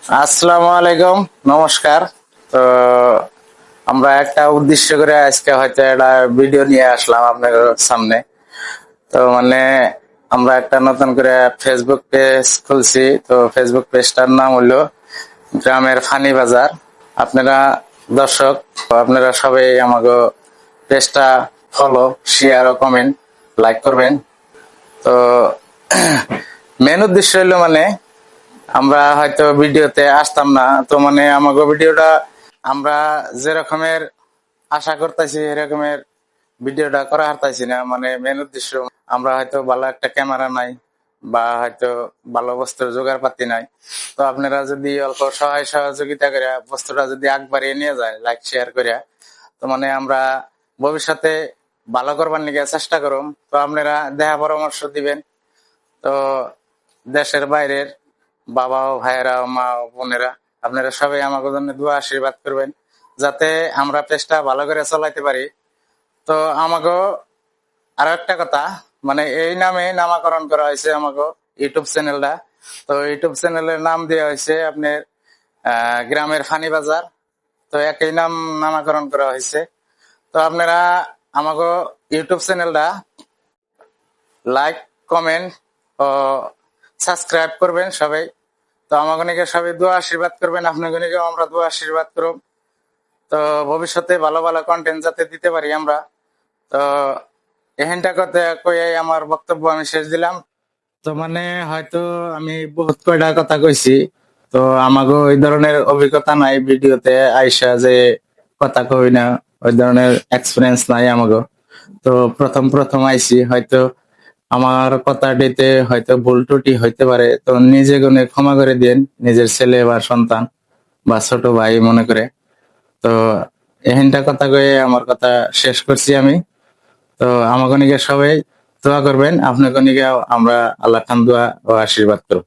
আসসালামু আলাইকুম, নমস্কার। তো আমরা একটা উদ্দেশ্য করে আজকে হয়তো একটা ভিডিও নিয়ে আসলাম আপনার সামনে। তো আমরা একটা নতুন করে ফেসবুক পেজ খুলছি। তো ফেসবুক পেজটার নাম হলো গ্রামের ফানি বাজার। আপনারা দর্শক, আপনারা সবাই আমাকে পেজটা ফলো, শেয়ার ও কমেন্ট, লাইক করবেন। তো মেন উদ্দেশ্য হলো আমরা হয়তো ভিডিওতে আসতাম না। তো আমাকে ভিডিওটা আমরা যে রকমের আশা করতেছি এরকমের ভিডিওটা করা হারতাইছি না। মেন উদ্দেশ্য, আমরা হয়তো ভালো একটা ক্যামেরা নাই বা হয়তো ভালো বস্তুর জোগাড় পাতি নাই। তো আপনারা যদি অল্প সহায় সহযোগিতা করে বস্তুটা যদি একবারে নিয়ে যায়, লাইক শেয়ার করে, তো আমরা ভবিষ্যতে ভালো করবার নিকে চেষ্টা করুম। তো আপনারা দেখা পরামর্শ দিবেন। তো দেশের বাইরের বাবা ও ভাইয়েরা, মা ও বোনেরা, আপনারা সবাই আমাকে জন্য দোয়া আশীর্বাদ করবেন যাতে আমরা পেজটা ভালো করে চালাইতে পারি। তো আমাকে আরো একটা কথা, এই নামে নামকরণ করা হয়েছে আমাকে ইউটিউব চ্যানেলটা। তো ইউটিউব চ্যানেলের নাম দেওয়া হয়েছে আপনার গ্রামের ফানি বাজার। তো একই নাম নামকরণ করা হয়েছে। তো আপনারা আমাকে ইউটিউব চ্যানেলটা লাইক, কমেন্ট ও সাবস্ক্রাইব করবেন সবাই। তো আমাকে নিকে সবাই দোয়া আশীর্বাদ করবেন, আপনাকে নিকেও আমরা দোয়া আশীর্বাদ করব। তো ভবিষ্যতে ভালো ভালো কন্টেন্ট যাতে দিতে পারি আমরা। তো এখানটা করতে কই আমার বক্তব্য আমি শেষ দিলাম। তো হয়তো আমি বহুত কয়টা কথা কইছি। তো আমাকে ওই ধরনের অভিজ্ঞতা নাই ভিডিওতে আইসা যে কথা কই না, ওই ধরনের এক্সপিরিয়েন্স নাই আমাকে। তো প্রথম প্রথম আইছি, হয়তো আমার কথাটিতে হয়তো ভুল ত্রুটি হইতে পারে। তো নিজে গুনে ক্ষমা করে দিন, নিজের ছেলে বা সন্তান বা ছোট ভাই মনে করে। তো এখানটা কথা কয়ে আমার কথা শেষ করছি আমি। তো আমাকে নিকে সবাই দোয়া করবেন, আপনাকে নিকে আমরা আল্লাহ খান দোয়া ও আশীর্বাদ করব।